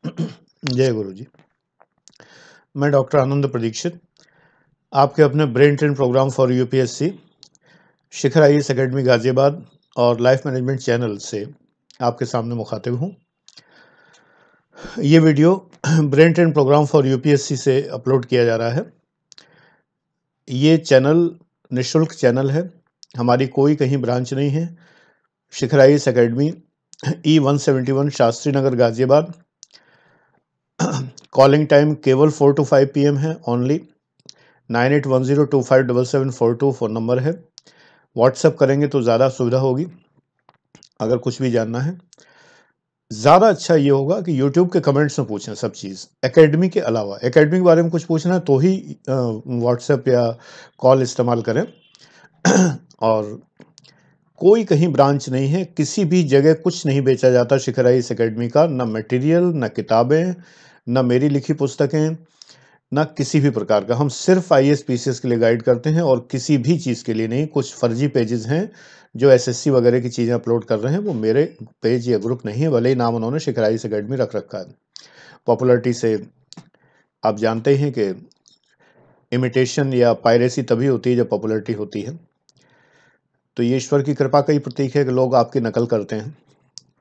जय गुरु जी। मैं डॉक्टर आनंद प्रदीक्षित आपके अपने brain train programme for UPSC Shikhar IAS academy Ghaziabad और लाइफ मैनेजमेंट चैनल से आपके सामने मुखातिब हूँ। ये video brain train programme for UPSC से अपलोड किया जा रहा है। ये चैनल निःशुल्क चैनल है, हमारी कोई कहीं ब्रांच नहीं है। शिखर IAS academy E171 Shastri Nagar Ghaziabad. Calling time केवल 4 to 5 PM है ओनली। 9810257742 फ़ोन नंबर है। व्हाट्सएप करेंगे तो ज़्यादा सुविधा होगी अगर कुछ भी जानना है। ज़्यादा अच्छा ये होगा कि यूट्यूब के कमेंट्स में पूछें सब चीज़, एकेडमी के अलावा। एकेडमी के बारे में कुछ पूछना है तो ही व्हाट्सएप या कॉल इस्तेमाल करें। और कोई कहीं ब्रांच नहीं है, किसी भी जगह कुछ नहीं बेचा जाता शिखर आईएएस एकेडमी का, ना मटेरियल, ना किताबें, ना मेरी लिखी पुस्तकें, ना किसी भी प्रकार का। हम सिर्फ आईएएस पीसीएस के लिए गाइड करते हैं और किसी भी चीज़ के लिए नहीं। कुछ फर्जी पेजेस हैं जो एसएससी वगैरह की चीज़ें अपलोड कर रहे हैं, वो मेरे पेज या ग्रुप नहीं है, भले ही नाम उन्होंने शिखर आईएएस एकेडमी रख रखा है। पॉपुलैरिटी से आप जानते हैं कि इमिटेशन या पायरेसी तभी होती है जब पॉपुलैरिटी होती है। तो ये ईश्वर की कृपा का ही प्रतीक है कि लोग आपकी नकल करते हैं,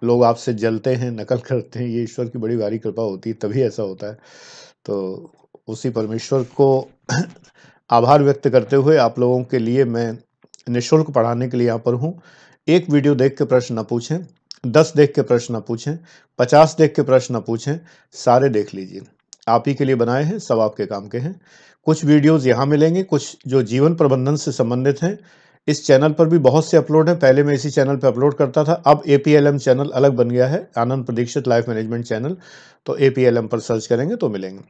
लोग आपसे जलते हैं, नकल करते हैं। ये ईश्वर की बड़ी भारी कृपा होती है, तभी ऐसा होता है। तो उसी परमेश्वर को आभार व्यक्त करते हुए आप लोगों के लिए मैं निःशुल्क पढ़ाने के लिए यहाँ पर हूँ। एक वीडियो देख के प्रश्न न पूछें, 10 देख के प्रश्न न पूछें, 50 देख के प्रश्न न पूछें, सारे देख लीजिए। आप ही के लिए बनाए हैं, सब आपके काम के हैं। कुछ वीडियोज़ यहाँ मिलेंगे, कुछ जो जीवन प्रबंधन से संबंधित हैं। इस चैनल पर भी बहुत से अपलोड हैं। पहले मैं इसी चैनल पे अपलोड करता था, अब एपीएलएम चैनल अलग बन गया है, आनंद प्रदीक्षित लाइफ मैनेजमेंट चैनल। तो एपीएलएम पर सर्च करेंगे तो मिलेंगे।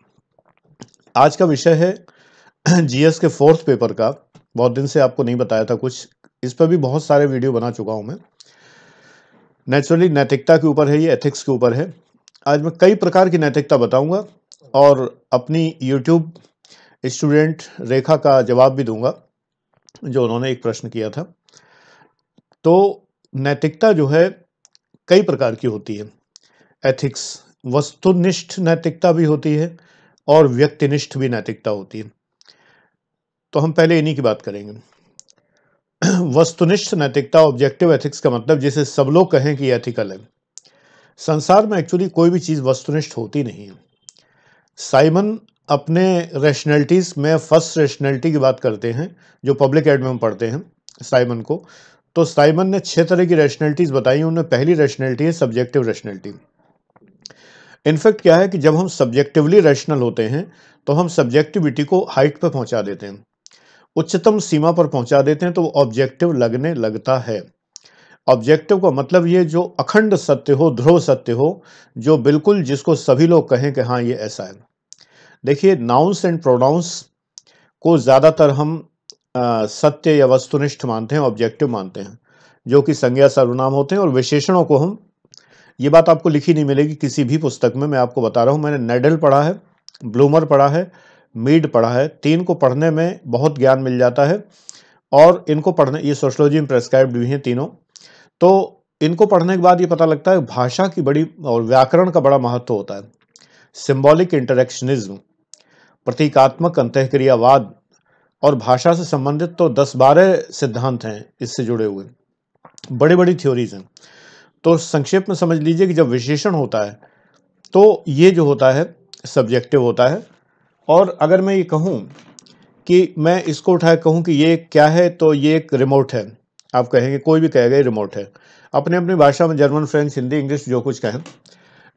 आज का विषय है जीएस के 4th पेपर का। बहुत दिन से आपको नहीं बताया था कुछ, इस पर भी बहुत सारे वीडियो बना चुका हूं मैं। नेचुरली नैतिकता के ऊपर है, ये एथिक्स के ऊपर है। आज मैं कई प्रकार की नैतिकता बताऊंगा और अपनी यूट्यूब स्टूडेंट रेखा का जवाब भी दूंगा जो उन्होंने एक प्रश्न किया था। तो नैतिकता जो है कई प्रकार की होती है। एथिक्स वस्तुनिष्ठ नैतिकता भी होती है और व्यक्तिनिष्ठ भी नैतिकता होती है। तो हम पहले इन्हीं की बात करेंगे। वस्तुनिष्ठ नैतिकता, ऑब्जेक्टिव एथिक्स का मतलब जिसे सब लोग कहें कि एथिकल है। संसार में एक्चुअली कोई भी चीज वस्तुनिष्ठ होती नहीं है। साइमन अपने रैशनैलिटीज में फर्स्ट रैशनैलिटी की बात करते हैं, जो पब्लिक एड में हम पढ़ते हैं साइमन को। तो साइमन ने 6 तरह की रैशनैलिटीज बताई। उनमें पहली रैशनैलिटी है सब्जेक्टिव रैशनैलिटी। इनफैक्ट क्या है कि जब हम सब्जेक्टिवली रैशनल होते हैं तो हम सब्जेक्टिविटी को हाइट पर पहुंचा देते हैं, उच्चतम सीमा पर पहुंचा देते हैं, तो वो ऑब्जेक्टिव लगने लगता है। ऑब्जेक्टिव का मतलब ये जो अखंड सत्य हो, ध्रुव सत्य हो, जो बिल्कुल जिसको सभी लोग कहें कि हाँ ये ऐसा है। देखिए, नाउन्स एंड प्रोनाउंस को ज़्यादातर हम सत्य या वस्तुनिष्ठ मानते हैं, ऑब्जेक्टिव मानते हैं, जो कि संज्ञा सर्वनाम होते हैं। और विशेषणों को हम, ये बात आपको लिखी नहीं मिलेगी किसी भी पुस्तक में, मैं आपको बता रहा हूँ। मैंने नेडल पढ़ा है, ब्लूमर पढ़ा है, मीड पढ़ा है। 3 को पढ़ने में बहुत ज्ञान मिल जाता है। और इनको पढ़ने, ये सोशियोलॉजी में प्रेस्क्राइब्ड भी हैं तीनों। तो इनको पढ़ने के बाद ये पता लगता है भाषा की बड़ी और व्याकरण का बड़ा महत्व होता है। सिंबॉलिक इंटरेक्शनिज्म, प्रतीकात्मक अंतःक्रियावाद और भाषा से संबंधित तो 10-12 सिद्धांत हैं इससे जुड़े हुए, बड़ी बड़ी थ्योरीज हैं। तो संक्षेप में समझ लीजिए कि जब विशेषण होता है तो ये जो होता है सब्जेक्टिव होता है। और अगर मैं ये कहूँ कि मैं इसको उठाए कहूँ कि ये क्या है, तो ये एक रिमोट है। आप कहेंगे, कोई भी कहेगा ये रिमोट है, अपने अपनी भाषा में, जर्मन, फ्रेंच, हिंदी, इंग्लिश, जो कुछ कहें।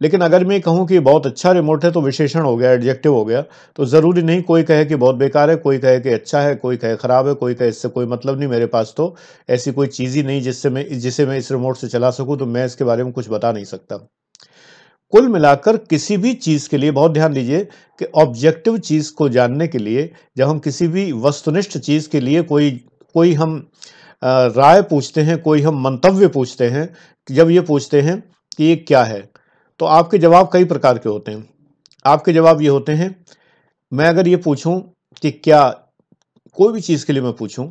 लेकिन अगर मैं कहूँ कि बहुत अच्छा रिमोट है तो विशेषण हो गया, एडजेक्टिव हो गया। तो ज़रूरी नहीं कोई कहे कि बहुत बेकार है, कोई कहे कि अच्छा है, कोई कहे ख़राब है, कोई कहे इससे कोई मतलब नहीं। मेरे पास तो ऐसी कोई चीज़ ही नहीं जिसे मैं इस रिमोट से चला सकूँ, तो मैं इसके बारे में कुछ बता नहीं सकता। कुल मिलाकर किसी भी चीज़ के लिए बहुत ध्यान दीजिए कि ऑब्जेक्टिव चीज़ को जानने के लिए, जब हम किसी भी वस्तुनिष्ठ चीज़ के लिए कोई हम राय पूछते हैं, कोई हम मंतव्य पूछते हैं, जब ये पूछते हैं कि ये क्या है, तो आपके जवाब कई प्रकार के होते हैं। आपके जवाब ये होते हैं, मैं अगर ये पूछूं कि क्या, कोई भी चीज़ के लिए मैं पूछूं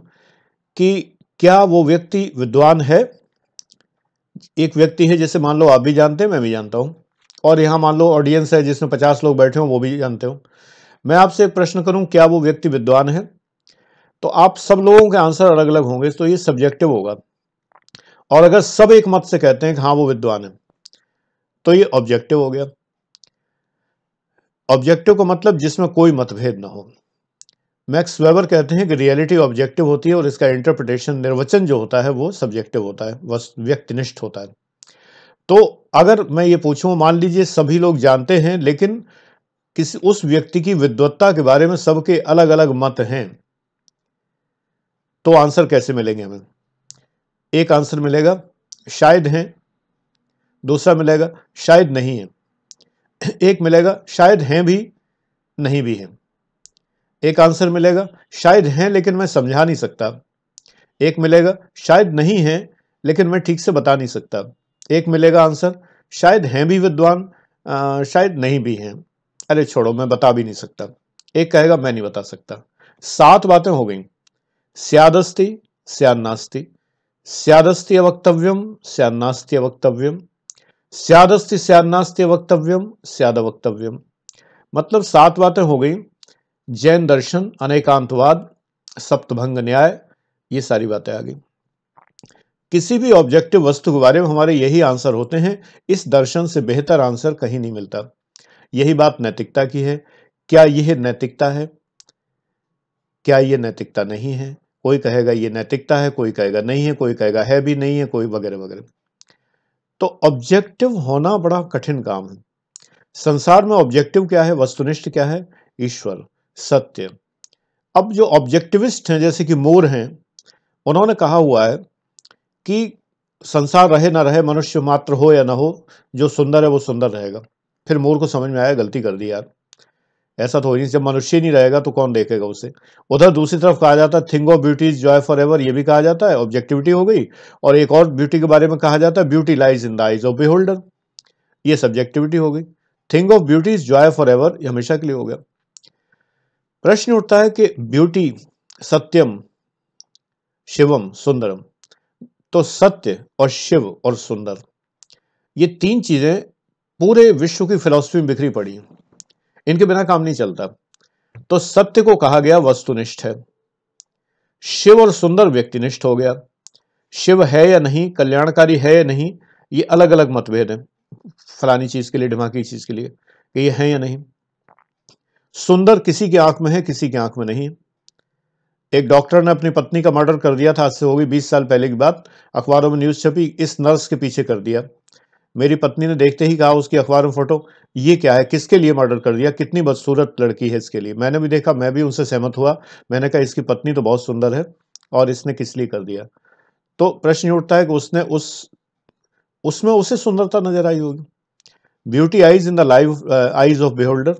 कि क्या वो व्यक्ति विद्वान है। एक व्यक्ति है, जैसे मान लो आप भी जानते हैं, मैं भी जानता हूं, और यहाँ मान लो ऑडियंस है जिसमें 50 लोग बैठे हो, वो भी जानते हो। मैं आपसे एक प्रश्न करूं, क्या वो व्यक्ति विद्वान है? तो आप सब लोगों के आंसर अलग अलग होंगे, तो ये सब्जेक्टिव होगा। और अगर सब एक मत से कहते हैं कि हाँ वो विद्वान है, तो ये ऑब्जेक्टिव हो गया। ऑब्जेक्टिव का मतलब जिसमें कोई मतभेद ना हो। मैक्स वेबर कहते हैं कि रियलिटी ऑब्जेक्टिव होती है और इसका इंटरप्रिटेशन, निर्वचन जो होता है वो सब्जेक्टिव होता है, व्यक्तिनिष्ठ होता है। तो अगर मैं ये पूछूं, मान लीजिए सभी लोग जानते हैं लेकिन किसी उस व्यक्ति की विद्वत्ता के बारे में सबके अलग अलग मत हैं, तो आंसर कैसे मिलेंगे हमें? एक आंसर मिलेगा शायद हैं, दूसरा मिलेगा शायद नहीं है, एक मिलेगा शायद हैं भी नहीं भी हैं, एक आंसर मिलेगा शायद हैं लेकिन मैं समझा नहीं सकता, एक मिलेगा शायद नहीं है लेकिन मैं ठीक से बता नहीं सकता, एक मिलेगा आंसर शायद हैं भी विद्वान, शायद नहीं भी हैं, अरे छोड़ो मैं बता भी नहीं सकता, एक कहेगा मैं नहीं बता सकता। 7 बातें हो गई। स्यादस्ति स्यान्नास्ति, स्यादस्ति अवक्तव्यम स्यान्नास्ति अवक्तव्यम, स्यादस्ति स्यान्नास्ति अवक्तव्यम स्यादवक्तव्यम। मतलब 7 बातें हो गई। जैन दर्शन, अनेकांतवाद, सप्तभंग न्याय, ये सारी बातें आ गई। किसी भी ऑब्जेक्टिव वस्तु के बारे में हमारे यही आंसर होते हैं। इस दर्शन से बेहतर आंसर कहीं नहीं मिलता। यही बात नैतिकता की है। क्या यह नैतिकता है? क्या ये नैतिकता नहीं है? कोई कहेगा ये नैतिकता है, कोई कहेगा नहीं है, कोई कहेगा है भी नहीं है, कोई वगैरह वगैरह। तो ऑब्जेक्टिव होना बड़ा कठिन काम है। संसार में ऑब्जेक्टिव क्या है, वस्तुनिष्ठ क्या है? ईश्वर, सत्य। अब जो ऑब्जेक्टिविस्ट हैं जैसे कि मोर हैं, उन्होंने कहा हुआ है कि संसार रहे ना रहे, मनुष्य मात्र हो या ना हो, जो सुंदर है वो सुंदर रहेगा। फिर मोर को समझ में आया गलती कर दी यार, ऐसा तो हो नहीं, जब मनुष्य नहीं रहेगा तो कौन देखेगा उसे। उधर दूसरी तरफ कहा जाता है thing of beauty is Joy for ever, ये भी कहा जाता है, ऑब्जेक्टिविटी हो गई। और एक और ब्यूटी के बारे में कहा जाता है beauty lies in the eyes of beholder, ये सब्जेक्टिविटी हो गई। Thing of beauty is Joy for ever, ये हमेशा के लिए हो गया। प्रश्न उठता है कि ब्यूटी, सत्यम, शिवम, सुंदरम, तो सत्य और शिव और सुंदर, ये 3 चीजें पूरे विश्व की फिलॉसफी में बिखरी पड़ी हैं, इनके बिना काम नहीं चलता। तो सत्य को कहा गया वस्तुनिष्ठ है, शिव और सुंदर व्यक्तिनिष्ठ हो गया। शिव है या नहीं, कल्याणकारी है या नहीं, ये अलग अलग मतभेद है, फलानी चीज के लिए, ढिमाकी चीज के लिए, कि ये है या नहीं। सुंदर किसी की आंख में है, किसी की आंख में नहीं। एक डॉक्टर ने अपनी पत्नी का मर्डर कर दिया था, आज से होगी 20 साल पहले की बात, अखबारों में न्यूज छपी, इस नर्स के पीछे कर दिया। मेरी पत्नी ने देखते ही कहा उसकी अखबार में फोटो, ये क्या है, किसके लिए मर्डर कर दिया, कितनी बदसूरत लड़की है इसके लिए। मैंने भी देखा, मैं भी उनसे सहमत हुआ। मैंने कहा इसकी पत्नी तो बहुत सुंदर है और इसने किस लिए कर दिया। तो प्रश्न ये उठता है कि उसने उसमें उसे सुंदरता नजर आई होगी। Beauty eyes in the live eyes of beholder.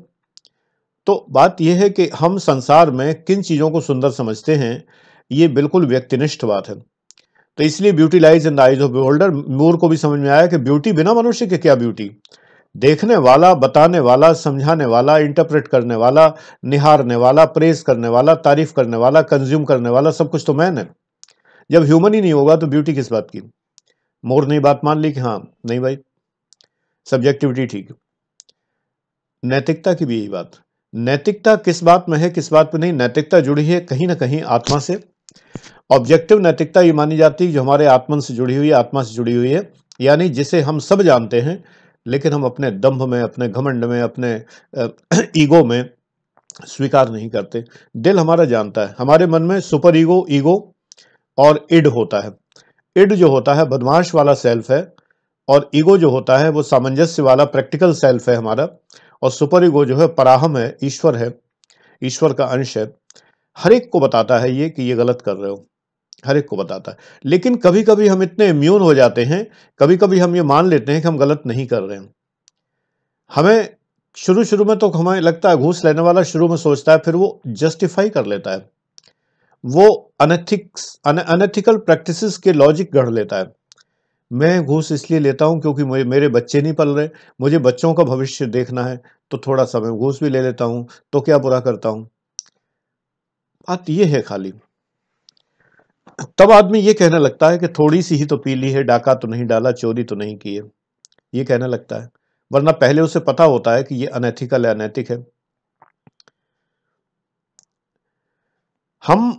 तो बात यह है कि हम संसार में किन चीजों को सुंदर समझते हैं, ये बिल्कुल व्यक्तिनिष्ठ बात है। तो इसलिए beauty lies in the eyes of beholder. मूर को भी समझ में आया कि ब्यूटी, बिना मनुष्य के क्या ब्यूटी। देखने वाला, बताने वाला, समझाने वाला, इंटरप्रेट करने वाला, निहारने वाला, प्रेस करने वाला, तारीफ करने वाला, कंज्यूम करने वाला, सब कुछ तो मैन है। जब ह्यूमन ही नहीं होगा तो ब्यूटी किस बात की। मोर ने बात मान ली कि हाँ नहीं भाई, सब्जेक्टिविटी ठीक है। नैतिकता की भी यही बात। नैतिकता किस बात में है, किस बात में नहीं। नैतिकता जुड़ी है कहीं ना कहीं आत्मा से। ऑब्जेक्टिव नैतिकता ये मानी जाती है जो हमारे आत्मन से जुड़ी हुई है, आत्मा से जुड़ी हुई है, यानी जिसे हम सब जानते हैं लेकिन हम अपने दंभ में, अपने घमंड में, अपने ईगो में स्वीकार नहीं करते। दिल हमारा जानता है, हमारे मन में सुपर ईगो, ईगो और इड होता है। इड जो होता है बदमाश वाला सेल्फ है, और ईगो जो होता है वो सामंजस्य वाला प्रैक्टिकल सेल्फ है हमारा, और सुपर ईगो जो है पराहम है, ईश्वर है, ईश्वर का अंश है। हर एक को बताता है ये कि ये गलत कर रहे हो, हर एक को बताता है। लेकिन कभी कभी हम इतने इम्यून हो जाते हैं, कभी कभी हम ये मान लेते हैं कि हम गलत नहीं कर रहे हैं। हमें शुरू शुरू में तो हमें लगता है, घूस लेने वाला शुरू में सोचता है, फिर वो जस्टिफाई कर लेता है, वो अनएथिकल प्रैक्टिसेस के लॉजिक गढ़ लेता है। मैं घूस इसलिए लेता हूं क्योंकि मेरे बच्चे नहीं पल रहे, मुझे बच्चों का भविष्य देखना है, तो थोड़ा सा मैं घूस भी ले लेता हूं, तो क्या बुरा करता हूं। बात ये है खाली। तब आदमी ये कहने लगता है कि थोड़ी सी ही तो पी ली है, डाका तो नहीं डाला, चोरी तो नहीं की है, ये कहने लगता है। वरना पहले उसे पता होता है कि ये अनएथिकल है, अनैतिक है। हम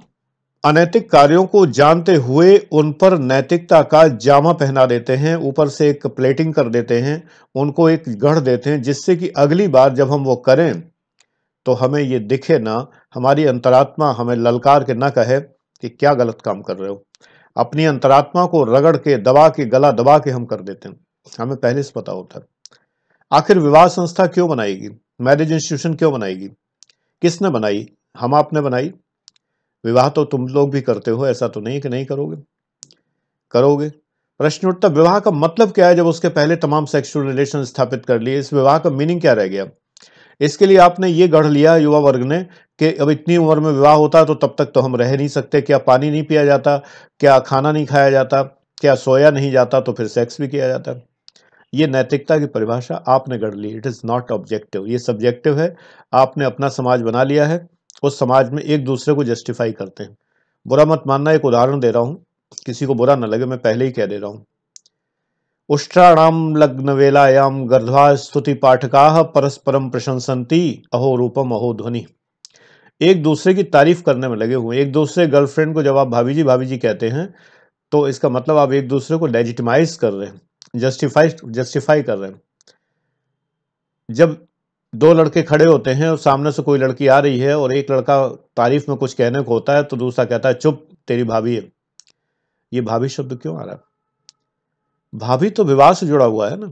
अनैतिक कार्यों को जानते हुए उन पर नैतिकता का जामा पहना देते हैं, ऊपर से एक प्लेटिंग कर देते हैं, उनको एक गढ़ देते हैं, जिससे कि अगली बार जब हम वो करें तो हमें ये दिखे ना, हमारी अंतरात्मा हमें ललकार के ना कहे कि क्या गलत काम कर रहे हो। अपनी अंतरात्मा को रगड़ के, दबा के, गला दबा के हम कर देते हैं। हमें पहले से पता होता है। आखिर विवाह संस्था क्यों बनाएगी, मैरिज इंस्टीट्यूशन क्यों बनाएगी, किसने बनाई? हम आपने बनाई। विवाह तो तुम लोग भी करते हो, ऐसा तो नहीं कि नहीं करोगे, करोगे। प्रश्न उठता, विवाह का मतलब क्या है जब उसके पहले तमाम सेक्सुअल रिलेशन स्थापित कर लिए? इस विवाह का मीनिंग क्या रह गया? इसके लिए आपने ये गढ़ लिया युवा वर्ग ने कि अब इतनी उम्र में विवाह होता है तो तब तक तो हम रह नहीं सकते, क्या पानी नहीं पिया जाता, क्या खाना नहीं खाया जाता, क्या सोया नहीं जाता, तो फिर सेक्स भी किया जाता। ये नैतिकता की परिभाषा आपने गढ़ ली। इट इज नॉट ऑब्जेक्टिव, ये सब्जेक्टिव है। आपने अपना समाज बना लिया है, उस समाज में एक दूसरे को जस्टिफाई करते हैं। बुरा मत मानना, एक उदाहरण दे रहा हूं, किसी को बुरा न लगे, मैं पहले ही कह दे रहा हूं। उष्ट्राणाम लग्न वेलायाम गर्ध्वा स्तुति पाठकाः परस्परम प्रशंसन्ति अहो रूपम अहो ध्वनि। एक दूसरे की तारीफ करने में लगे हुए। एक दूसरे गर्लफ्रेंड को जब आप भाभी जी कहते हैं तो इसका मतलब आप एक दूसरे को लेजिटिमाइज कर रहे हैं, जस्टिफाई कर रहे हैं। जब दो लड़के खड़े होते हैं और सामने से कोई लड़की आ रही है और एक लड़का तारीफ में कुछ कहने को होता है तो दूसरा कहता है चुप, तेरी भाभी है। ये भाभी शब्द क्यों आ रहा है? भाभी तो विवाह से जुड़ा हुआ है ना,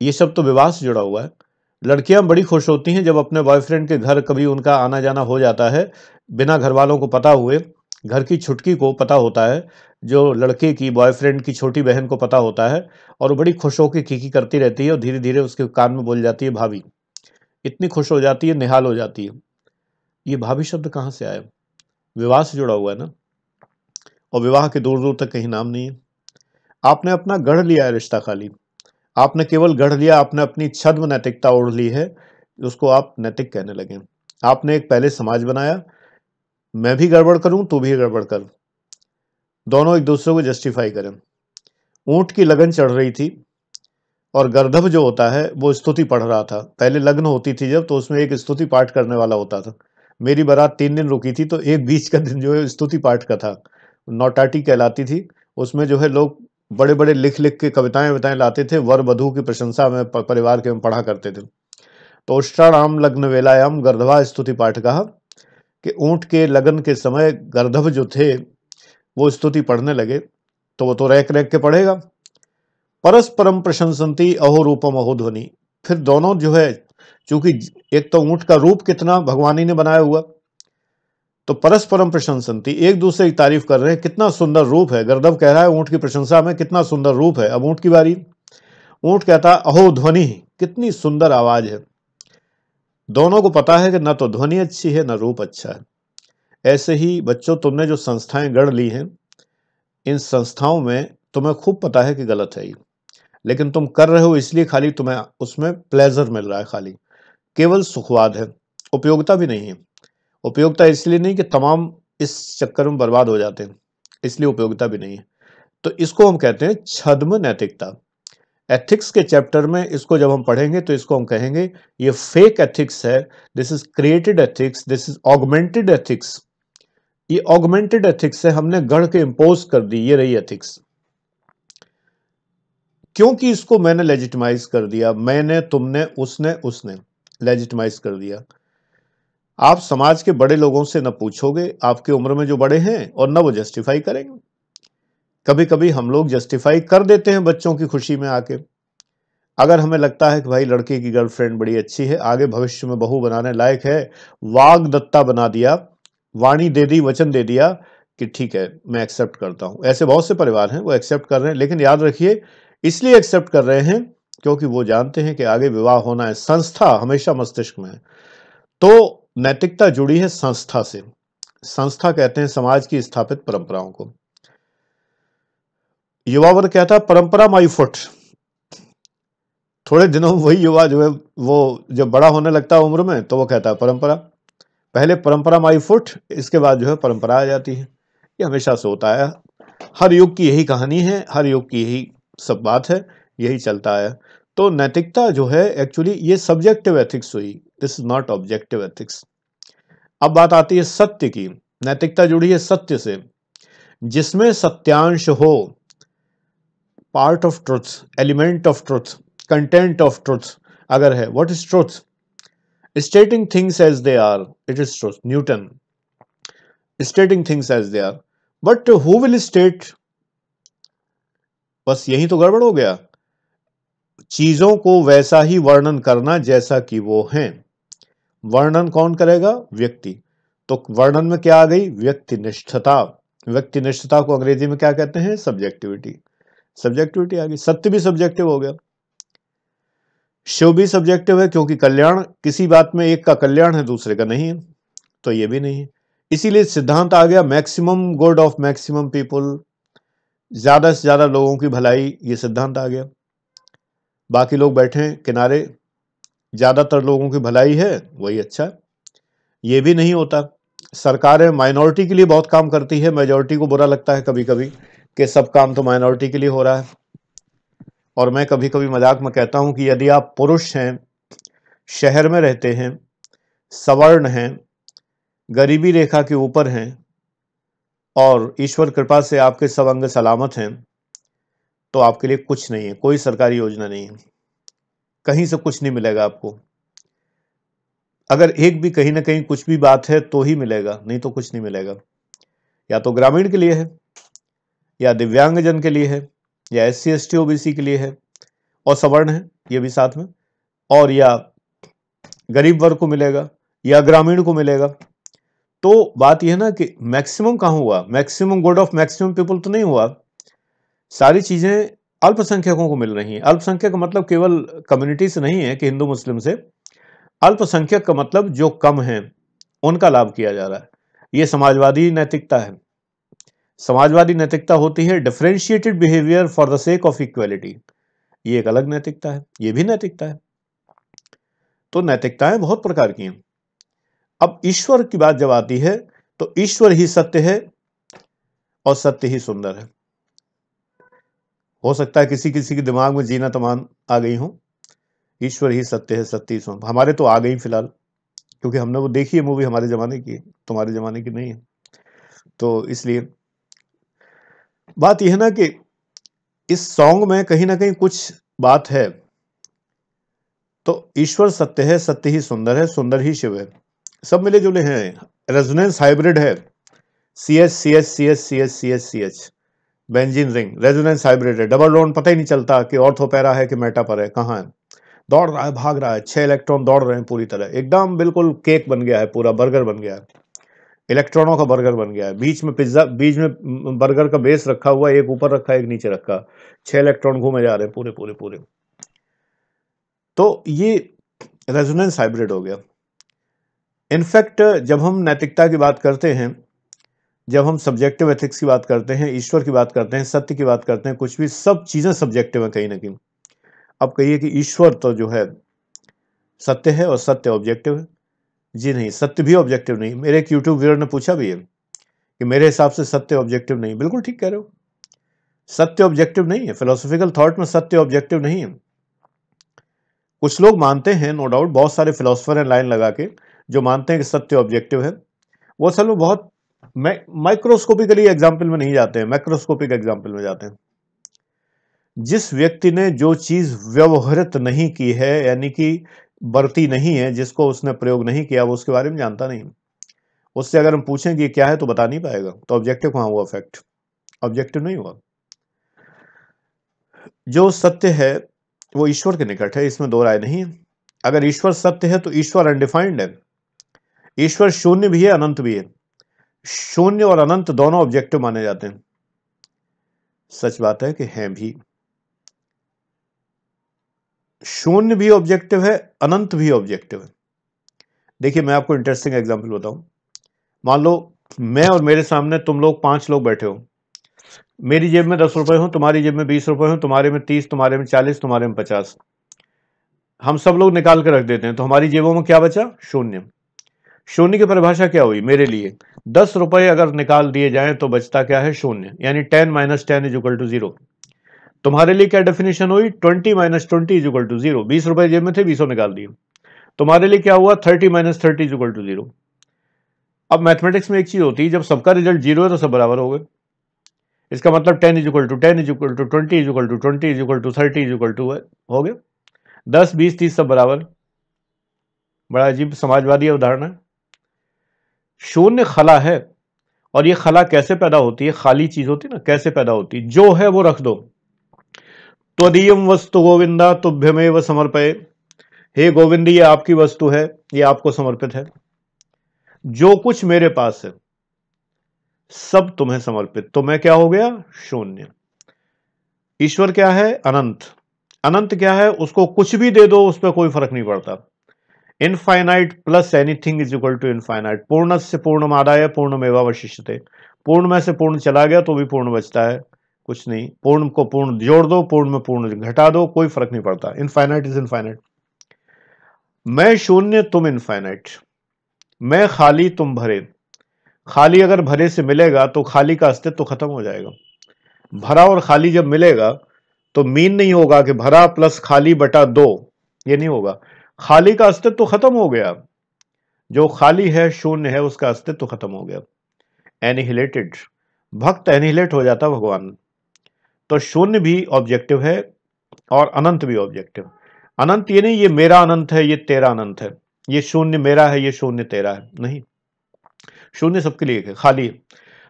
ये सब तो विवाह से जुड़ा हुआ है। लड़कियां बड़ी खुश होती हैं जब अपने बॉयफ्रेंड के घर कभी उनका आना जाना हो जाता है, बिना घर वालों को पता हुए। घर की छुटकी को पता होता है, जो लड़के की बॉयफ्रेंड की छोटी बहन को पता होता है, और वो बड़ी खुश होकर खीखी करती रहती है और धीरे धीरे उसके कान में बोल जाती है भाभी। इतनी खुश हो जाती है, निहाल हो जाती है। ये भाभी शब्द कहाँ से आया? विवाह से जुड़ा हुआ है ना, और विवाह के दूर दूर तक कहीं नाम नहीं है। आपने अपना गढ़ लिया है रिश्ता, खाली आपने केवल गढ़ लिया, आपने अपनी छद्म नैतिकता ओढ़ ली है, उसको आप नैतिक कहने लगे। आपने एक पहले समाज बनाया, मैं भी गड़बड़ करूं तू भी गड़बड़ कर, दोनों एक दूसरे को जस्टिफाई करें। ऊंट की लगन चढ़ रही थी और गर्दभ जो होता है वो स्तुति पढ़ रहा था। पहले लग्न होती थी जब, तो उसमें एक स्तुति पाठ करने वाला होता था। मेरी बारात 3 दिन रुकी थी, तो एक बीच का दिन जो है स्तुति पाठ का था, नौटाटी कहलाती थी। उसमें जो है लोग बड़े बड़े लिख लिख के कविताएं लाते थे, वर वधू की प्रशंसा में परिवार के में पढ़ा करते थे। तो उष्ट्राणाम लग्न वेलायाम गर्दभा स्तुति पाठ कहा कि ऊंट के लगन के समय गर्दभ जो थे वो स्तुति पढ़ने लगे, तो वो तो रैक रैक के पढ़ेगा। परस्परम प्रशंसन्ति अहो रूपम अहो ध्वनि। फिर दोनों जो है, चूंकि एक तो ऊंट का रूप कितना भगवानी ने बनाया हुआ, तो परस्परम प्रशंसन्ति, एक दूसरे की तारीफ कर रहे हैं, कितना सुंदर रूप है। गर्दभ कह रहा है ऊंट की प्रशंसा में, कितना सुंदर रूप है। अब ऊंट की बारी, ऊंट कहता अहो ध्वनि, कितनी सुंदर आवाज है। दोनों को पता है कि ना तो ध्वनि अच्छी है ना रूप अच्छा है। ऐसे ही बच्चों, तुमने जो संस्थाएं गढ़ ली हैं, इन संस्थाओं में तुम्हें खूब पता है कि गलत है ये, लेकिन तुम कर रहे हो इसलिए खाली तुम्हें उसमें प्लेजर मिल रहा है, खाली केवल सुखवाद है, उपयोगिता भी नहीं है। उपयोगिता इसलिए नहीं कि तमाम इस चक्कर में बर्बाद हो जाते हैं, इसलिए उपयोगिता भी नहीं है। तो इसको हम कहते हैं छद्म नैतिकता। एथिक्स के चैप्टर में इसको जब हम पढ़ेंगे तो इसको हम कहेंगे ये फेक एथिक्स है, this is created ethics, this is augmented ethics. ये ऑगमेंटेड एथिक्स है, हमने गढ़ के इंपोज कर दी, ये रही एथिक्स। क्योंकि इसको मैंने लेजिटिमाइज कर दिया, मैंने, तुमने, उसने लेजिटिमाइज कर दिया। आप समाज के बड़े लोगों से न पूछोगे, आपकी उम्र में जो बड़े हैं, और न वो जस्टिफाई करेंगे। कभी कभी हम लोग जस्टिफाई कर देते हैं बच्चों की खुशी में आके। अगर हमें लगता है कि भाई लड़के की गर्लफ्रेंड बड़ी अच्छी है, आगे भविष्य में बहू बनाने लायक है, वाग दत्ता बना दिया, वाणी दे दी, वचन दे दिया कि ठीक है मैं एक्सेप्ट करता हूं। ऐसे बहुत से परिवार हैं वो एक्सेप्ट कर रहे हैं, लेकिन याद रखिए इसलिए एक्सेप्ट कर रहे हैं क्योंकि वो जानते हैं कि आगे विवाह होना है। संस्था हमेशा मस्तिष्क में है। तो नैतिकता जुड़ी है संस्था से। संस्था कहते हैं समाज की स्थापित परंपराओं को। युवा वर्ग कहता है परंपरा माई फुट। थोड़े दिनों में वही युवा जो है वो जब बड़ा होने लगता है उम्र में, तो वो कहता है परंपरा। पहले परंपरा माई फुट, इसके बाद जो है परंपरा आ जाती है। ये हमेशा से होता है, हर युग की यही कहानी है, हर युग की यही सब बात है, यही चलता है। तो नैतिकता जो है एक्चुअली ये सब्जेक्टिव एथिक्स हुई, this is not objective ethics. अब बात आती है सत्य की। नैतिकता जुड़ी है सत्य से, जिसमें सत्यांश हो, part of truth, element of truth, content of truth अगर है। What is truth? Stating things as they are, it is truth. Newton, stating things as they are, but who will state? बस यही तो गड़बड़ हो गया। चीजों को वैसा ही वर्णन करना जैसा कि वो हैं। वर्णन कौन करेगा? व्यक्ति। तो वर्णन में क्या आ गई? व्यक्तिनिष्ठता। व्यक्तिनिष्ठता को अंग्रेजी में क्या कहते हैं? सब्जेक्टिविटी। सब्जेक्टिविटी आ गई। सत्य भी सब्जेक्टिव हो गया। शिव भी सब्जेक्टिव है, क्योंकि कल्याण, किसी बात में एक का कल्याण है दूसरे का नहीं है, तो ये भी नहीं है। इसीलिए सिद्धांत आ गया maximum good of maximum people, ज्यादा से ज्यादा लोगों की भलाई, ये सिद्धांत आ गया। बाकी लोग बैठे किनारे, ज्यादातर लोगों की भलाई है वही अच्छा है। ये भी नहीं होता। सरकारें माइनॉरिटी के लिए बहुत काम करती है, मेजॉरिटी को बुरा लगता है कभी कभी कि सब काम तो माइनॉरिटी के लिए हो रहा है। और मैं कभी कभी मजाक में कहता हूं कि यदि आप पुरुष हैं, शहर में रहते हैं, सवर्ण हैं, गरीबी रेखा के ऊपर हैं, और ईश्वर कृपा से आपके सब अंग सलामत हैं, तो आपके लिए कुछ नहीं है, कोई सरकारी योजना नहीं है, कहीं से कुछ नहीं मिलेगा आपको। अगर एक भी कहीं ना कहीं कुछ भी बात है तो ही मिलेगा, नहीं तो कुछ नहीं मिलेगा। या तो ग्रामीण के लिए है, या दिव्यांगजन के लिए है, या SC ST OBC के लिए है, और सवर्ण है ये भी साथ में, और या गरीब वर्ग को मिलेगा, या ग्रामीण को मिलेगा। तो बात यह ना कि मैक्सिमम कहां हुआ? Maximum good of maximum people तो नहीं हुआ। सारी चीजें अल्पसंख्यकों को मिल रही हैं। अल्पसंख्यक मतलब केवल कम्युनिटी से नहीं है कि हिंदू मुस्लिम से। अल्पसंख्यक का मतलब जो कम है उनका लाभ किया जा रहा है। यह समाजवादी नैतिकता है। समाजवादी नैतिकता होती है differentiated behaviour for the sake of equality. ये एक अलग नैतिकता है, ये भी नैतिकता है। तो नैतिकताएं बहुत प्रकार की हैं। अब ईश्वर की बात जब आती है तो ईश्वर ही सत्य है और सत्य ही सुंदर है। हो सकता है किसी किसी के दिमाग में जीना तमान आ गई हो, ईश्वर ही सत्य है, सत्य ही सुंदर। हमारे तो आ गई फिलहाल, क्योंकि हमने वो देखी है मूवी, हमारे जमाने की, तुम्हारे जमाने की नहीं है। तो इसलिए बात यह है ना कि इस सॉन्ग में कहीं ना कहीं कुछ बात है। तो ईश्वर सत्य है, सत्य ही सुंदर है, सुंदर ही शिव है, सब मिले जुले हैं। रेजोनेंस हाइब्रिड है। CH CH CH CH CH CH benzene ring resonance hybrid है। डबल बॉन्ड पता ही नहीं चलता कि ऑर्थोपैरा है कि मेटा पर है, कहाँ है। दौड़ रहा है, भाग रहा है, 6 इलेक्ट्रॉन दौड़ रहे हैं पूरी तरह, एकदम बिल्कुल केक बन गया है, पूरा बर्गर बन गया है, इलेक्ट्रॉनों का बर्गर बन गया है। बीच में पिज्जा, बीच में बर्गर का बेस रखा हुआ है, एक ऊपर रखा है एक नीचे रखा, 6 इलेक्ट्रॉन घूमे जा रहे हैं पूरे पूरे पूरे। तो ये रेजोनेंस हाइब्रिड हो गया। इनफैक्ट जब हम नैतिकता की बात करते हैं, जब हम सब्जेक्टिव एथिक्स की बात करते हैं, ईश्वर की बात करते हैं, सत्य की बात करते हैं, कुछ भी, सब चीजें सब्जेक्टिव है कहीं ना कहीं। अब कहिए कि ईश्वर तो जो है सत्य है और सत्य ऑब्जेक्टिव है। जी नहीं, सत्य भी ऑब्जेक्टिव नहीं। मेरे एक यूट्यूब व्यूअर ने पूछा भी है कि मेरे हिसाब से सत्य ऑब्जेक्टिव नहीं। बिल्कुल ठीक कह रहे हो, सत्य ऑब्जेक्टिव नहीं है। फिलोसॉफिकल थॉट में सत्य ऑब्जेक्टिव नहीं है। कुछ लोग मानते हैं, नो डाउट, बहुत सारे फिलोसफर हैं लाइन लगा के जो मानते हैं कि सत्य ऑब्जेक्टिव है। वो असल में बहुत माइक्रोस्कोपिकली एग्जाम्पल में नहीं जाते हैं, मैक्रोस्कोपिक एग्जाम्पल में जाते हैं। जिस व्यक्ति ने जो चीज व्यवहारित नहीं की है, यानी कि बरती नहीं है, जिसको उसने प्रयोग नहीं किया, वो उसके बारे में जानता नहीं। उससे अगर हम पूछें कि ये क्या है तो बता नहीं पाएगा। तो ऑब्जेक्टिव कहां हुआ? फैक्ट ऑब्जेक्टिव नहीं हुआ। जो सत्य है वो ईश्वर के निकट है, इसमें दो राय नहीं है। अगर ईश्वर सत्य है तो ईश्वर अनडिफाइंड है। ईश्वर शून्य भी है, अनंत भी है। शून्य और अनंत दोनों ऑब्जेक्टिव माने जाते हैं। सच बात है कि हैं भी। शून्य भी ऑब्जेक्टिव है, अनंत भी ऑब्जेक्टिव है। देखिए मैं आपको इंटरेस्टिंग एग्जांपल बताऊं। मान लो मैं और मेरे सामने तुम लोग 5 लोग बैठे हो। मेरी जेब में 10 रुपए हो, तुम्हारी जेब में 20 रुपए हो, तुम्हारे में 30, तुम्हारे में 40, तुम्हारे में 50। हम सब लोग निकाल के रख देते हैं, तो हमारी जेबों में क्या बचा? शून्य। शून्य की परिभाषा क्या हुई मेरे लिए? 10 रुपए अगर निकाल दिए जाएं तो बचता क्या है? शून्य। यानी 10 - 10 = 0। तुम्हारे लिए क्या डेफिनेशन हुई, 20 माइनस 20 इज इक्वल टू 0। 20 रुपए जेब में थे, 20 निकाल दिए। तुम्हारे लिए क्या हुआ, 30 माइनस 30 इज इक्वल टू 0। अब मैथमेटिक्स में एक चीज होती है, जब सबका रिजल्ट 0 है तो सब बराबर हो गए। इसका मतलब 10 is equal to 10 is equal to 20 is equal to 20 is equal to 30 is equal to हो गया। 10 20 30 सब बराबर। बड़ा अजीब समाजवादी उदाहरण है। शून्य खला है, और ये खला कैसे पैदा होती है, खाली चीज होती है ना, कैसे पैदा होती है, जो है वो रख दो। त्वदीयम वस्तु गोविंदा तुभ्यमेव समर्पये। हे गोविंद, ये आपकी वस्तु है, ये आपको समर्पित है। जो कुछ मेरे पास है सब तुम्हें समर्पित। तो मैं क्या हो गया, शून्य। ईश्वर क्या है, अनंत। अनंत क्या है, उसको कुछ भी दे दो उस पर कोई फर्क नहीं पड़ता। Infinite plus anything is equal to infinite. पूर्ण से पूर्णमादाय पूर्णमेवावशिष्यते। पूर्ण में से पूर्ण चला गया तो भी पूर्ण बचता है, कुछ नहीं। पूर्ण को पूर्ण जोड़ दो, पूर्ण में पूर्ण घटा दो, कोई फर्क नहीं पड़ता। Infinite is infinite. मैं शून्य तुम इनफाइनाइट। मैं खाली तुम भरे। खाली अगर भरे से मिलेगा तो खाली का अस्तित्व तो खत्म हो जाएगा। भरा और खाली जब मिलेगा तो मीन नहीं होगा कि भरा प्लस खाली बटा 2, ये नहीं होगा। खाली का अस्तित्व तो खत्म हो गया। जो खाली है, शून्य है, उसका अस्तित्व तो खत्म हो गया। एनिहिलेटेड। भक्त एनिहिलेट हो जाता भगवान। तो शून्य भी ऑब्जेक्टिव है और अनंत भी ऑब्जेक्टिव। अनंत ये नहीं ये मेरा अनंत है, ये तेरा अनंत है, ये शून्य मेरा है, ये शून्य तेरा है, नहीं। शून्य सबके लिए है, खाली है।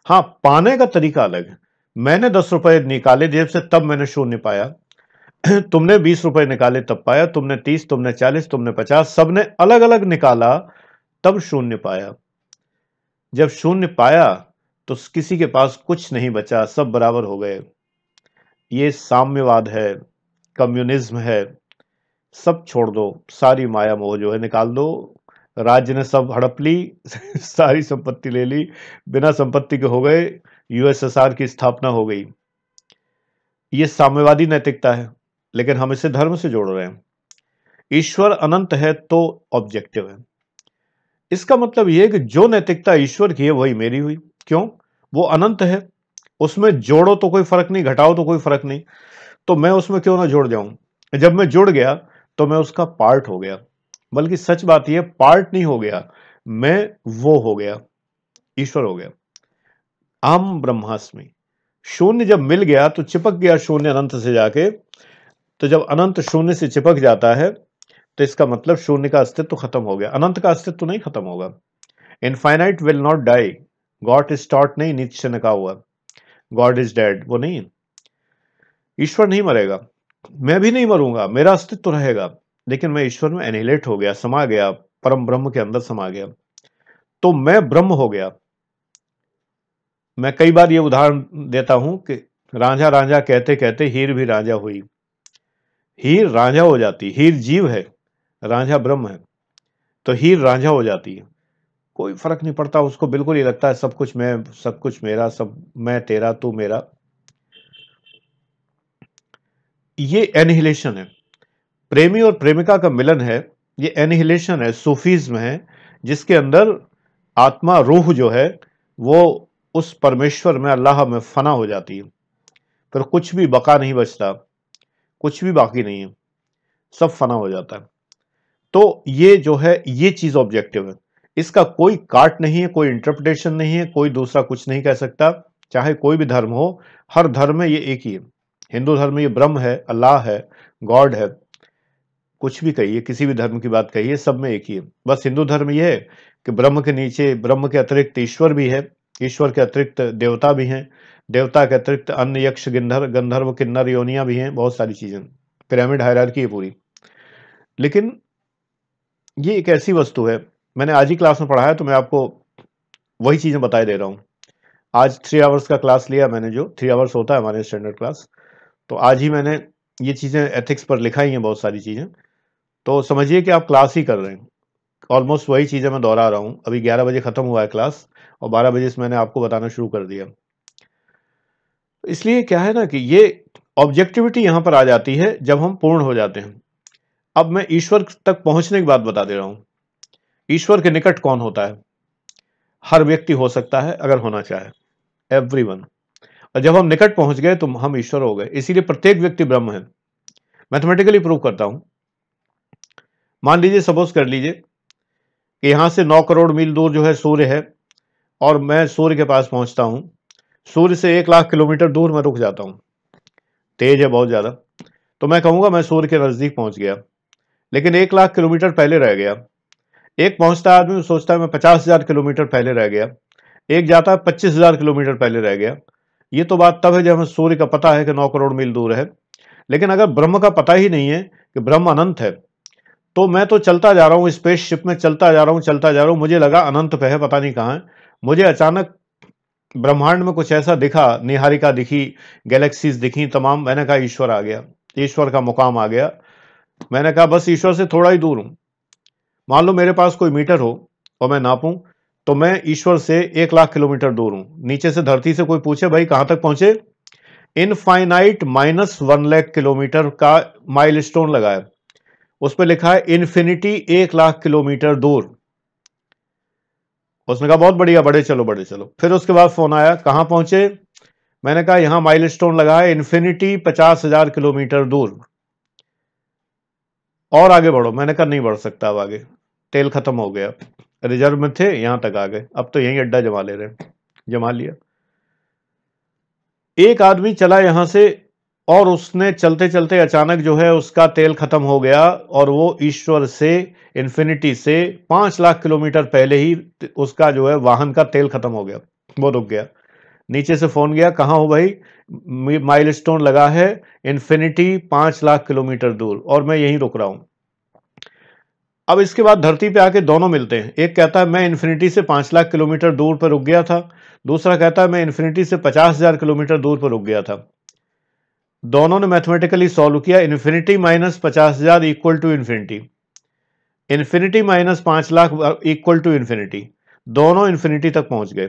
हाँ, पाने का तरीका अलग है। मैंने 10 रुपए निकाले जेब से तब मैंने शून्य पाया। तुमने 20 रुपए निकाले तब पाया, तुमने 30, तुमने 40, तुमने 50, सबने अलग अलग निकाला तब शून्य पाया। जब शून्य पाया तो किसी के पास कुछ नहीं बचा, सब बराबर हो गए। ये साम्यवाद है, कम्युनिज्म है। सब छोड़ दो, सारी माया मोह जो है निकाल दो। राज्य ने सब हड़प ली सारी संपत्ति ले ली, बिना संपत्ति के हो गए, यूएसएसआर की स्थापना हो गई। ये साम्यवादी नैतिकता है, लेकिन हम इसे धर्म से जोड़ रहे हैं। ईश्वर अनंत है तो ऑब्जेक्टिव है। इसका मतलब यह है कि जो नैतिकता ईश्वर की है वही मेरी हुई। क्यों, वो अनंत है, उसमें जोड़ो तो कोई फर्क नहीं, घटाओ तो कोई फर्क नहीं, तो मैं उसमें क्यों ना जुड़ जाऊं। जब मैं जुड़ गया तो मैं उसका पार्ट हो गया। बल्कि सच बात यह, पार्ट नहीं हो गया, मैं वो हो गया, ईश्वर हो गया। अहम ब्रह्मास्मि। शून्य जब मिल गया तो चिपक गया शून्य अनंत से जाके। तो जब अनंत शून्य से चिपक जाता है तो इसका मतलब शून्य का अस्तित्व तो खत्म हो गया, अनंत का अस्तित्व तो नहीं खत्म होगा। Infinite will not die. God is taught नहीं, नीचे ने कहा हुआ गॉड इज डेड, वो नहीं। ईश्वर नहीं मरेगा, मैं भी नहीं मरूंगा, मेरा अस्तित्व तो रहेगा, लेकिन मैं ईश्वर में एनिहिलेट हो गया, समा गया, परम ब्रह्म के अंदर समा गया, तो मैं ब्रह्म हो गया। मैं कई बार ये उदाहरण देता हूं कि रांझा रांझा कहते कहते हीर भी रांझा हुई। हीर रांझा हो जाती, हीर जीव है, रांझा ब्रह्म है, तो हीर रांझा हो जाती है। कोई फर्क नहीं पड़ता उसको, बिल्कुल ही लगता है सब कुछ मैं, सब कुछ मेरा, सब मैं तेरा तू मेरा। ये एनिहिलेशन है। प्रेमी और प्रेमिका का मिलन है, ये एनिहिलेशन है, सूफीज्म है, जिसके अंदर आत्मा रूह जो है वो उस परमेश्वर में, अल्लाह में फना हो जाती है। फिर कुछ भी बका नहीं बचता, कुछ भी बाकी नहीं है, सब फना हो जाता है। तो ये जो है ये चीज ऑब्जेक्टिव है, इसका कोई काट नहीं है, कोई इंटरप्रिटेशन नहीं है, कोई दूसरा कुछ नहीं कह सकता, चाहे कोई भी धर्म हो। हर धर्म में ये एक ही है। हिंदू धर्म में ये ब्रह्म है, अल्लाह है, गॉड है, कुछ भी कहिए, किसी भी धर्म की बात कहिए, सब में एक ही है। बस हिंदू धर्म यह है कि ब्रह्म के नीचे, ब्रह्म के अतिरिक्त ईश्वर भी है, ईश्वर के अतिरिक्त देवता भी हैं, देवता के अतिरिक्त अन्य यक्ष गंधर्व किन्नर योनियां भी हैं, बहुत सारी चीजें, पिरामिड हायरार्की है पूरी। लेकिन ये एक ऐसी वस्तु है, मैंने आज ही क्लास में पढ़ा है तो मैं आपको वही चीजें बताए दे रहा हूं। आज 3 आवर्स का क्लास लिया मैंने, जो 3 आवर्स होता है हमारे स्टैंडर्ड क्लास, तो आज ही मैंने ये चीजें एथिक्स पर लिखाई हैं, बहुत सारी चीजें। तो समझिए कि आप क्लास ही कर रहे हैं, ऑलमोस्ट वही चीजें मैं दोहरा रहा हूं। अभी 11 बजे खत्म हुआ है क्लास और 12 बजे से मैंने आपको बताना शुरू कर दिया। इसलिए क्या है ना कि ये ऑब्जेक्टिविटी यहां पर आ जाती है जब हम पूर्ण हो जाते हैं। अब मैं ईश्वर तक पहुंचने की बात बता दे रहा हूं। ईश्वर के निकट कौन होता है? हर व्यक्ति हो सकता है अगर होना चाहे, एवरीवन। और जब हम निकट पहुंच गए तो हम ईश्वर हो गए। इसीलिए प्रत्येक व्यक्ति ब्रह्म है। मैथमेटिकली प्रूव करता हूं। मान लीजिए, सपोज कर लीजिए कि यहां से 9 करोड़ मील दूर जो है सूर्य है, और मैं सूर्य के पास पहुंचता हूं। सूर्य से 1 लाख किलोमीटर दूर मैं रुक जाता हूं, तेज है बहुत ज्यादा, तो मैं कहूंगा मैं सूर्य के नजदीक पहुंच गया, लेकिन 1 लाख किलोमीटर पहले रह गया। एक पहुंचता आदमी सोचता है मैं 50,000 किलोमीटर पहले रह गया, एक जाता है 25,000 किलोमीटर पहले रह गया। ये तो बात तब है जब हमें सूर्य का पता है कि 9 करोड़ मील दूर है। लेकिन अगर ब्रह्म का पता ही नहीं है कि ब्रह्म अनंत है, तो मैं तो चलता जा रहा हूं, स्पेसशिप में चलता जा रहा हूं, चलता जा रहा हूं, मुझे लगा अनंत पे है, पता नहीं कहां है। मुझे अचानक ब्रह्मांड में कुछ ऐसा दिखा, निहारिका दिखी, गैलेक्सीज दिखी तमाम। मैंने कहा ईश्वर आ गया, ईश्वर का मुकाम आ गया। मैंने कहा बस ईश्वर से थोड़ा ही दूर हूं। मान लो मेरे पास कोई मीटर हो और मैं नापूं, तो मैं ईश्वर से 1 लाख किलोमीटर दूर हूं। नीचे से धरती से कोई पूछे भाई कहां तक पहुंचे, इनफाइनाइट -1 लाख किलोमीटर का माइलस्टोन लगा है, उस पर लिखा है इन्फिनिटी 1 लाख किलोमीटर दूर। उसने कहा बहुत बढ़िया, बड़े चलो बड़े चलो। फिर उसके बाद फोन आया, कहां पहुंचे? मैंने कहा यहां माइलस्टोन लगा है इन्फिनिटी 50,000 किलोमीटर दूर, और आगे बढ़ो। मैंने कहा नहीं बढ़ सकता, अब आगे तेल खत्म हो गया, रिजर्व में थे यहां तक आ गए, अब तो यहीं अड्डा जमा ले रहे हैं। जमा लिया। एक आदमी चला यहां से, और उसने चलते चलते अचानक जो है उसका तेल खत्म हो गया, और वो ईश्वर से, इन्फिनिटी से 5 लाख किलोमीटर पहले ही उसका जो है वाहन का तेल खत्म हो गया, वो रुक गया। नीचे से फोन गया, कहां हो भाई? माइलस्टोन लगा है इन्फिनिटी 5 लाख किलोमीटर दूर, और मैं यहीं रुक रहा हूं। अब इसके बाद धरती पे आके दोनों मिलते हैं। एक कहता है मैं इन्फिनिटी से 5 लाख किलोमीटर दूर पर रुक गया था, दूसरा कहता है मैं इन्फिनिटी से 50,000 किलोमीटर दूर पर रुक गया था। दोनों ने मैथमेटिकली सॉल्व किया, infinity minus 50,000 equal to infinity, infinity minus 5 lakh equal to infinity. दोनों इन्फिनिटी तक पहुंच गए,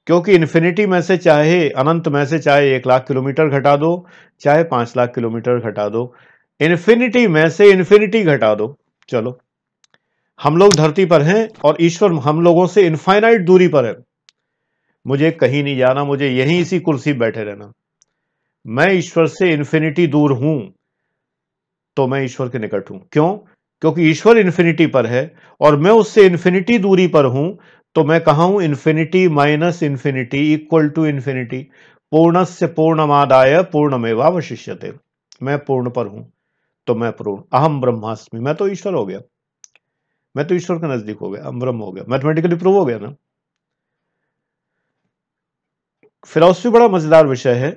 क्योंकि इन्फिनिटी में से चाहे, अनंत में से चाहे 1 लाख किलोमीटर घटा दो, चाहे 5 लाख किलोमीटर घटा दो, इन्फिनिटी में से इन्फिनिटी घटा दो। चलो, हम लोग धरती पर हैं और ईश्वर हम लोगों से इनफाइनाइट दूरी पर है। मुझे कहीं नहीं जाना, मुझे यहीं इसी कुर्सी बैठे रहना। मैं ईश्वर से इन्फिनिटी दूर हूं, तो मैं ईश्वर के निकट हूं। क्यों? क्योंकि ईश्वर इन्फिनिटी पर है और मैं उससे इन्फिनिटी दूरी पर हूं, तो मैं कहां हूं? Infinity minus infinity equal to infinity. पूर्णस्य पूर्णमादाय पूर्णमेवावशिष्यते। मैं पूर्ण पर हूं, तो मैं पूर्ण, अहम ब्रह्मास्मि। मैं तो ईश्वर हो गया, मैं तो ईश्वर के नजदीक हो गया, हम ब्रह्म हो गया। मैथमेटिकली प्रूव हो गया ना। फिलॉसफी बड़ा मजेदार विषय है।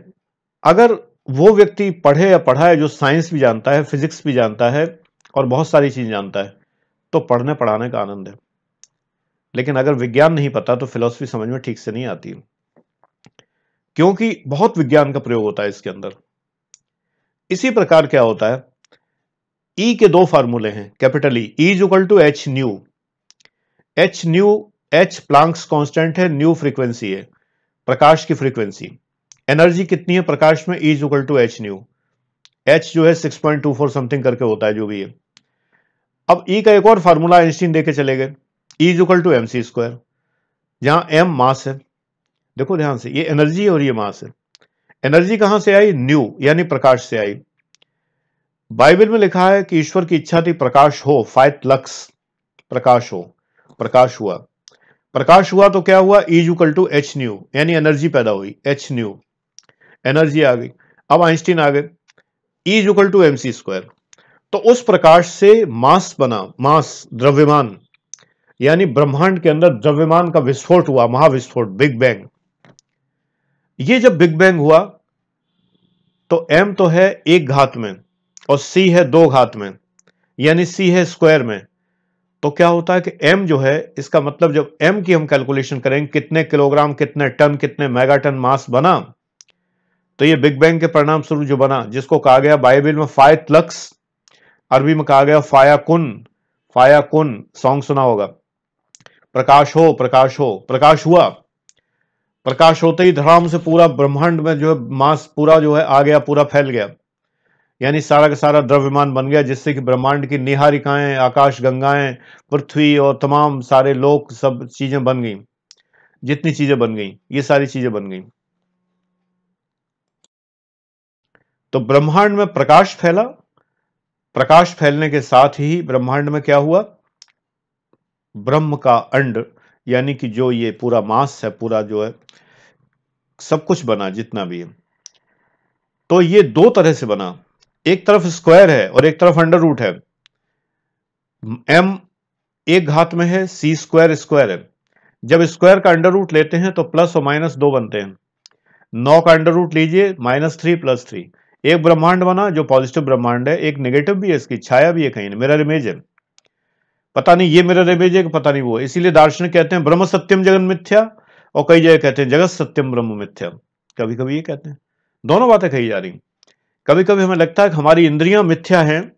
अगर वो व्यक्ति पढ़े या पढ़ा है जो साइंस भी जानता है, फिजिक्स भी जानता है और बहुत सारी चीज जानता है, तो पढ़ने पढ़ाने का आनंद है। लेकिन अगर विज्ञान नहीं पता तो फिलॉसफी समझ में ठीक से नहीं आती, क्योंकि बहुत विज्ञान का प्रयोग होता है इसके अंदर। इसी प्रकार क्या होता है, ई के दो फार्मूले हैं, capital E, is equal to H nu. H nu, H Planck's constant है, न्यू फ्रीक्वेंसी है, प्रकाश की फ्रीक्वेंसी। एनर्जी कितनी है प्रकाश में? Is equal to H nu. H जो है 6.24 समथिंग करके होता है, जो भी है। अब ई का एक और फार्मूला आइंस्टीन देके चले गए, is equal to MC square, जहां एम मास है। देखो ध्यान से, ये एनर्जी और ये मास है। एनर्जी कहां से आई? न्यू, यानी प्रकाश से आई। बाइबल में लिखा है कि ईश्वर की इच्छा थी प्रकाश हो, फाइट लक्स, प्रकाश हो। प्रकाश हुआ, प्रकाश हुआ तो क्या हुआ? Is equal to H nu, यानी एनर्जी पैदा हुई, एच न्यू, एनर्जी आ गई। अब आइंस्टीन आ गए, is equal to MC square. तो उस प्रकाश से मास बना, मास, द्रव्यमान, यानी ब्रह्मांड के अंदर द्रव्यमान का विस्फोट हुआ, महाविस्फोट, बिग बैंग। ये जब बिग बैंग हुआ तो m तो है 1 घात में और c है 2 घात में, यानी c है स्क्वायर में। तो क्या होता है कि m जो है, इसका मतलब जब m की हम कैलकुलेशन करेंगे, कितने किलोग्राम, कितने टन, कितने मेगाटन मास बना, तो ये बिग बैंग के परिणाम स्वरूप जो बना, जिसको कहा गया बाइबल में फायत लक्स, अरबी में कहा गया फाया कुन। फाया कुन सॉन्ग सुना होगा, प्रकाश हो, प्रकाश हो, प्रकाश हुआ। प्रकाश होते ही धड़ाम से पूरा ब्रह्मांड में जो है मास पूरा जो है आ गया, पूरा फैल गया, यानी सारा का सारा द्रव्यमान बन गया, जिससे कि ब्रह्मांड की निहारिकाएं, आकाश गंगाएं, पृथ्वी और तमाम सारे लोक, सब चीजें बन गई। जितनी चीजें बन गई, ये सारी चीजें बन गई। तो ब्रह्मांड में प्रकाश फैला, प्रकाश फैलने के साथ ही ब्रह्मांड में क्या हुआ, ब्रह्म का अंड यानी कि जो ये पूरा मास है, पूरा जो है सब कुछ बना जितना भी है। तो ये दो तरह से बना, एक तरफ स्क्वायर है और एक तरफ अंडर रूट है। m एक घात में है, c स्क्वायर स्क्वायर है। जब स्क्वायर का अंडर रूट लेते हैं तो प्लस और माइनस दो बनते हैं। 9 का अंडर रूट लीजिए, -3 + 3, एक ब्रह्मांड बना जो पॉजिटिव ब्रह्मांड है, एक नेगेटिव भी है, इसकी छाया भी है, कहीं मिरर इमेज है, पता नहीं ये मिरर इमेज है कि पता नहीं वो। इसीलिए दार्शनिक कहते हैं ब्रह्म सत्यम जगन मिथ्या, और कई जगह कहते हैं जगत सत्यम ब्रह्म मिथ्या। कभी कभी ये कहते हैं, दोनों बातें कही जा रही। कभी कभी हमें लगता है कि हमारी इंद्रियां मिथ्या हैं,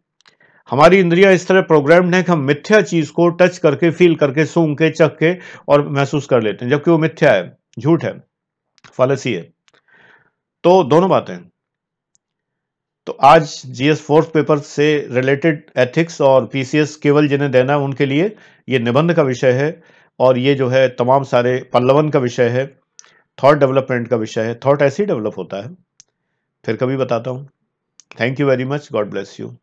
हमारी इंद्रियां इस तरह प्रोग्राम्ड हैं कि हम मिथ्या चीज को टच करके, फील करके, सूंघ के, चख के और महसूस कर लेते हैं, जबकि वो मिथ्या है, झूठ है, फालसी है। तो दोनों बातें। तो आज जीएस फोर्थ पेपर से रिलेटेड एथिक्स और पीसीएस केवल जिन्हें देना है उनके लिए ये निबंध का विषय है, और ये जो है तमाम सारे पल्लवन का विषय है, थॉट डेवलपमेंट का विषय है। थॉट ऐसे ही डेवलप होता है, फिर कभी बताता हूं। Thank you very much, God bless you.